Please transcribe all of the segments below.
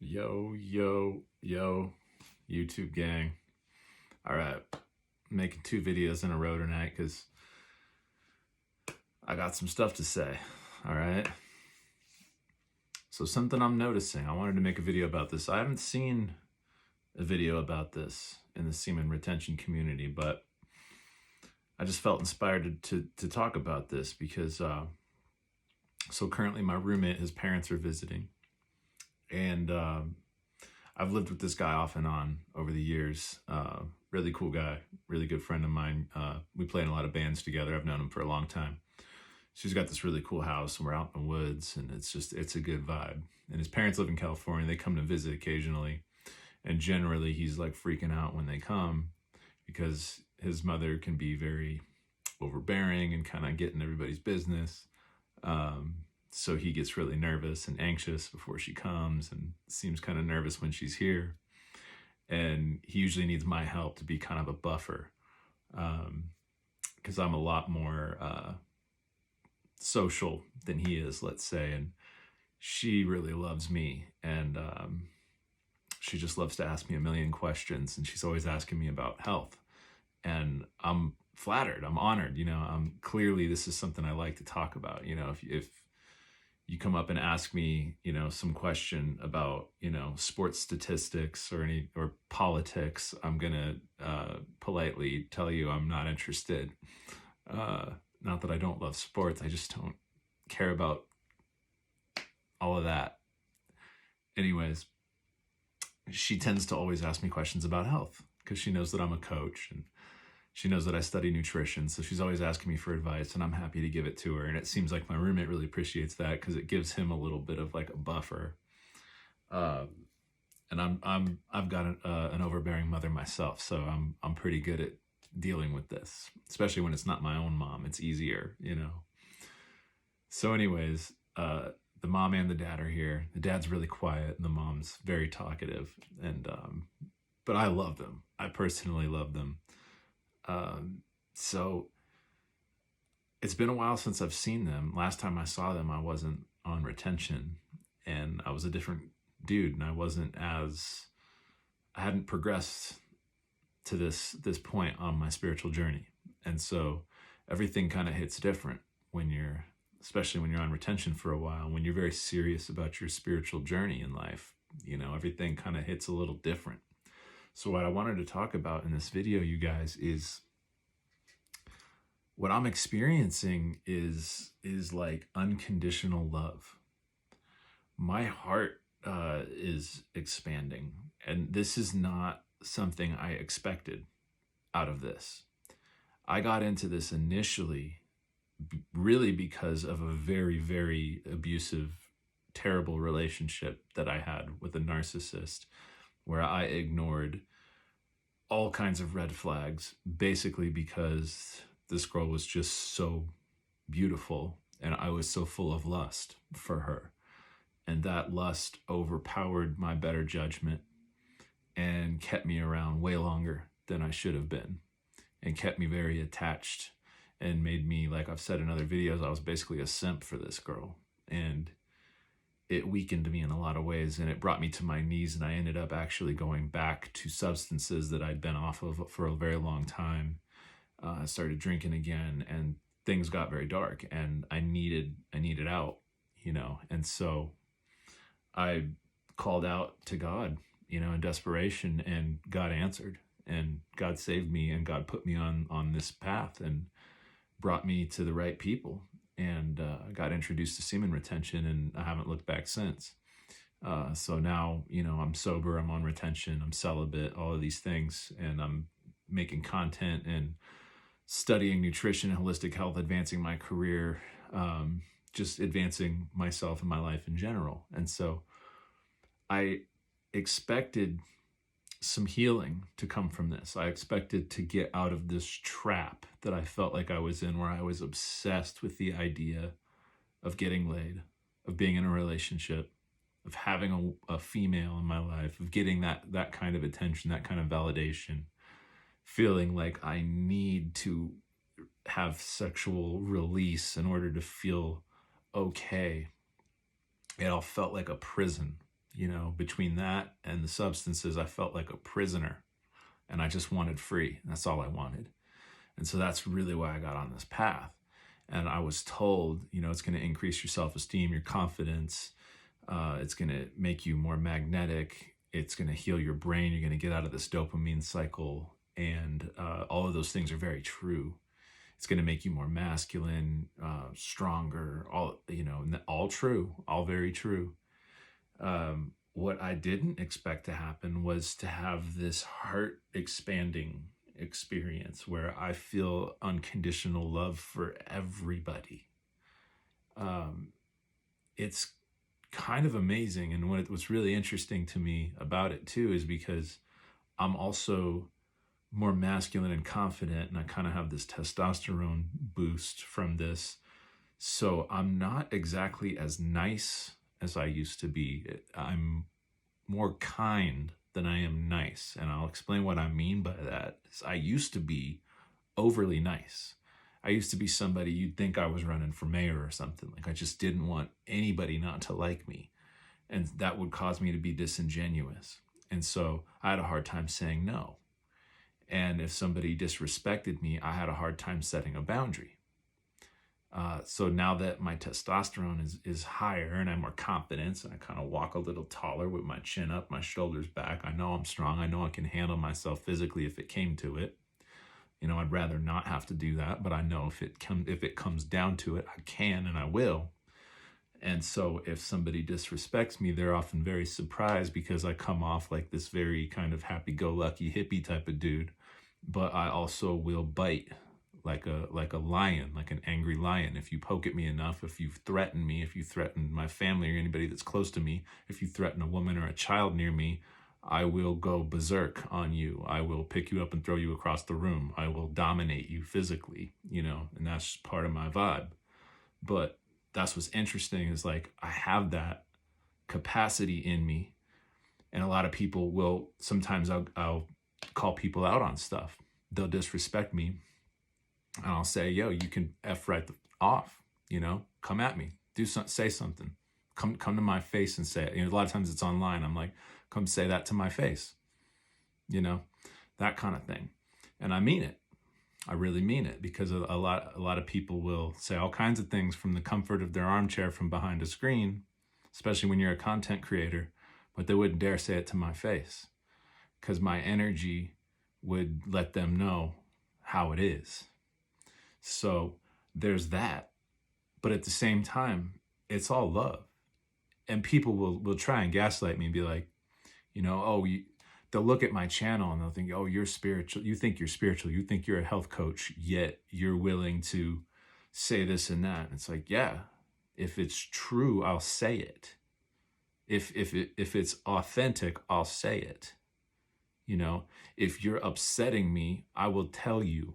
Yo, YouTube gang. All right, I'm making 2 videos in a row tonight because I got some stuff to say. All right. So something I'm noticing, I wanted to make a video about this. I haven't seen a video about this in the semen retention community, but I just felt inspired to talk about this because so currently my roommate, his parents are visiting, and I've lived with this guy off and on over the years. Really cool guy, really good friend of mine. We play in a lot of bands together. I've known him for a long time. She's got this really cool house and we're out in the woods and it's a good vibe. And his parents live in California. They come to visit occasionally. And generally he's like freaking out when they come because his mother can be very overbearing and kind of get in everybody's business. So he gets really nervous and anxious before she comes and seems kind of nervous when she's here. And he usually needs my help to be kind of a buffer because I'm a lot more social than he is, let's say. And she really loves me. And she just loves to ask me a million questions. And she's always asking me about health. And I'm flattered. I'm honored. Clearly this is something I like to talk about. If you come up and ask me, some question about, sports statistics or politics, I'm gonna politely tell you I'm not interested. Not that I don't love sports, I just don't care about all of that. Anyways, she tends to always ask me questions about health because she knows that I'm a coach and she knows that I study nutrition, so she's always asking me for advice, and I'm happy to give it to her. And it seems like my roommate really appreciates that because it gives him a little bit of like a buffer. And I've got an overbearing mother myself, so I'm pretty good at dealing with this, especially when it's not my own mom. It's easier, So, anyways, the mom and the dad are here. The dad's really quiet, and the mom's very talkative. And but I love them. I personally love them. So it's been a while since I've seen them. Last time I saw them, I wasn't on retention and I was a different dude, and I hadn't progressed to this point on my spiritual journey. And so everything kind of hits different especially when you're on retention for a while, when you're very serious about your spiritual journey in life, everything kind of hits a little different. So what I wanted to talk about in this video, you guys, is what I'm experiencing is like unconditional love. My heart is expanding, and this is not something I expected out of this. I got into this initially really because of a very, very abusive, terrible relationship that I had with a narcissist, where I ignored all kinds of red flags, basically because this girl was just so beautiful and I was so full of lust for her. And that lust overpowered my better judgment and kept me around way longer than I should have been, and kept me very attached and made me, like I've said in other videos, I was basically a simp for this girl. And it weakened me in a lot of ways, and it brought me to my knees, and I ended up actually going back to substances that I'd been off of for a very long time. I started drinking again, and things got very dark, and I needed out, and so I called out to God, in desperation, and God answered, and God saved me, and God put me on this path and brought me to the right people. And I got introduced to semen retention, and I haven't looked back since. So now, I'm sober, I'm on retention, I'm celibate, all of these things, and I'm making content and studying nutrition and holistic health, advancing my career, just advancing myself and my life in general. And so I expected some healing to come from this. I expected to get out of this trap that I felt like I was in, where I was obsessed with the idea of getting laid, of being in a relationship, of having a female in my life, of getting that kind of attention, that kind of validation, feeling like I need to have sexual release in order to feel okay. It all felt like a prison. Between that and the substances, I felt like a prisoner, and I just wanted free. That's all I wanted. And so that's really why I got on this path. And I was told, it's going to increase your self-esteem, your confidence. It's going to make you more magnetic. It's going to heal your brain. You're going to get out of this dopamine cycle. And all of those things are very true. It's going to make you more masculine, stronger, all true, all very true. What I didn't expect to happen was to have this heart expanding experience where I feel unconditional love for everybody. It's kind of amazing. And what's really interesting to me about it too is because I'm also more masculine and confident, and I kind of have this testosterone boost from this. So I'm not exactly as nice as I used to be. I'm more kind than I am nice. And I'll explain what I mean by that. I used to be overly nice. I used to be somebody you'd think I was running for mayor or something. Like I just didn't want anybody not to like me. And that would cause me to be disingenuous. And so I had a hard time saying no. And if somebody disrespected me, I had a hard time setting a boundary. So now that my testosterone is higher and I'm more confident and I kind of walk a little taller with my chin up, my shoulders back, I know I'm strong. I know I can handle myself physically if it came to it. I'd rather not have to do that, but I know if it comes down to it, I can and I will. And so if somebody disrespects me, they're often very surprised because I come off like this very kind of happy-go-lucky hippie type of dude, but I also will bite like a lion, like an angry lion. If you poke at me enough, if you threaten me, if you threaten my family or anybody that's close to me, if you threaten a woman or a child near me, I will go berserk on you. I will pick you up and throw you across the room. I will dominate you physically, and that's part of my vibe. But that's what's interesting is like I have that capacity in me, and a lot of people will, sometimes I'll call people out on stuff. They'll disrespect me, and I'll say, yo, you can F right off, come at me, say something, come to my face and say it. A lot of times it's online. I'm like, come say that to my face, that kind of thing. And I mean it. I really mean it, because a lot of people will say all kinds of things from the comfort of their armchair from behind a screen, especially when you're a content creator, but they wouldn't dare say it to my face because my energy would let them know how it is. So there's that. But at the same time, it's all love. And people will try and gaslight me and be like, they'll look at my channel and they'll think, oh, you're spiritual. You think you're spiritual. You think you're a health coach, yet you're willing to say this and that. And it's like, yeah, if it's true, I'll say it. If it's authentic, I'll say it. If you're upsetting me, I will tell you.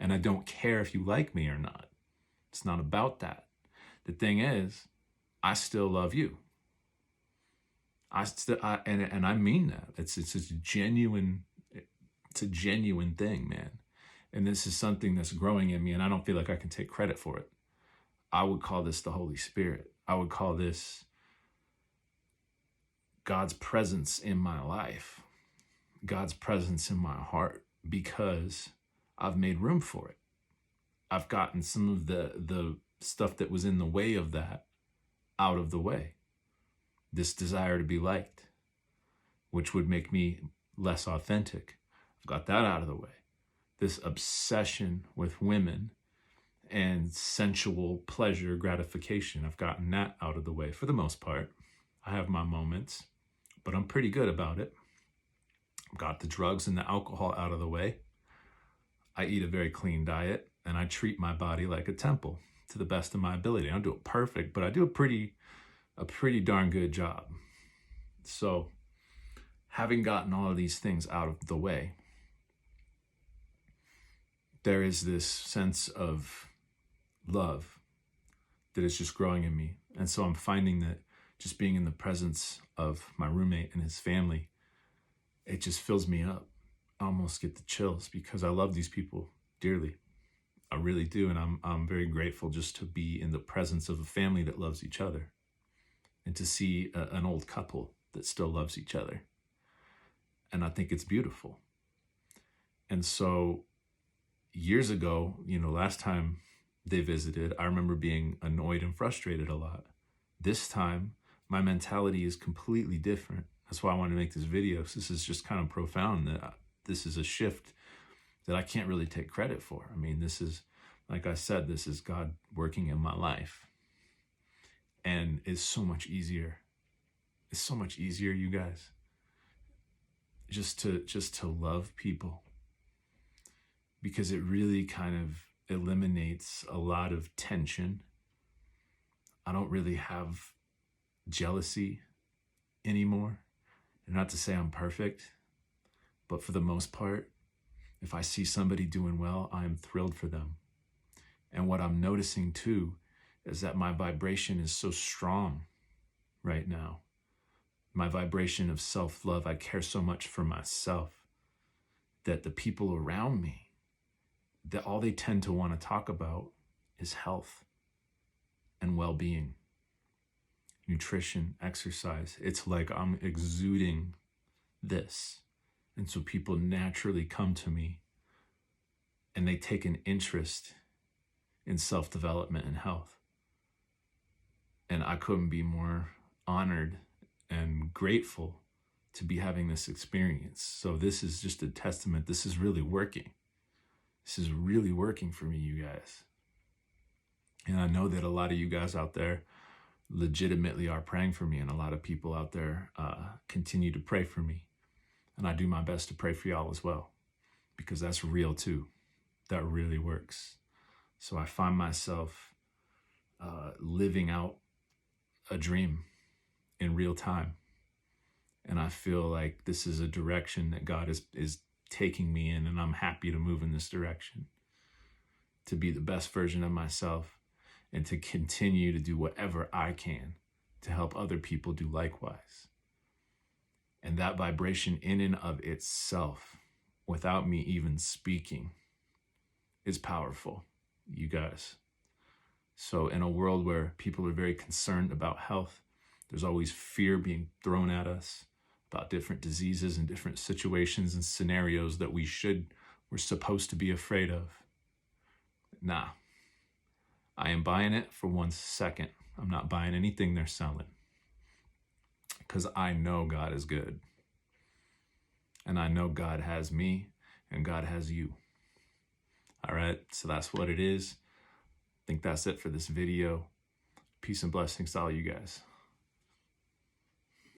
And I don't care if you like me or not. It's not about that. The thing is, I still love you. And I mean that. It's a genuine thing, man. And this is something that's growing in me, and I don't feel like I can take credit for it. I would call this the Holy Spirit. I would call this God's presence in my life, God's presence in my heart, because I've made room for it. I've gotten some of the stuff that was in the way of that out of the way. This desire to be liked, which would make me less authentic. I've got that out of the way. This obsession with women and sensual pleasure gratification, I've gotten that out of the way for the most part. I have my moments, but I'm pretty good about it. I've got the drugs and the alcohol out of the way. I eat a very clean diet, and I treat my body like a temple to the best of my ability. I don't do it perfect, but I do a pretty darn good job. So having gotten all of these things out of the way, there is this sense of love that is just growing in me. And so I'm finding that just being in the presence of my roommate and his family, it just fills me up. I almost get the chills because I love these people dearly. I really do. And I'm very grateful just to be in the presence of a family that loves each other. and to see an old couple that still loves each other. And I think it's beautiful. And so years ago, last time they visited, I remember being annoyed and frustrated a lot. This time, my mentality is completely different. That's why I wanted to make this video. So this is just kind of profound, that this is a shift that I can't really take credit for. I mean, this is, like I said, this is God working in my life. And it's so much easier. It's so much easier, you guys, just to love people, because it really kind of eliminates a lot of tension. I don't really have jealousy anymore. And not to say I'm perfect, but for the most part, if I see somebody doing well, I am thrilled for them. And what I'm noticing too is that my vibration is so strong right now. My vibration of self-love, I care so much for myself, that the people around me, that all they tend to want to talk about is health and well-being, nutrition, exercise. It's like I'm exuding this. And so people naturally come to me and they take an interest in self-development and health. And I couldn't be more honored and grateful to be having this experience. So this is just a testament. This is really working. This is really working for me, you guys. And I know that a lot of you guys out there legitimately are praying for me, and a lot of people out there continue to pray for me. And I do my best to pray for y'all as well, because that's real too. That really works. So I find myself living out a dream in real time. And I feel like this is a direction that God is taking me in, and I'm happy to move in this direction, to be the best version of myself, and to continue to do whatever I can to help other people do likewise. And that vibration in and of itself, without me even speaking, is powerful, you guys. So in a world where people are very concerned about health, there's always fear being thrown at us about different diseases and different situations and scenarios that we're supposed to be afraid of. Nah. I am buying it for 1 second. I'm not buying anything they're selling, because I know God is good. And I know God has me, and God has you. All right, so that's what it is. I think that's it for this video. Peace and blessings to all you guys.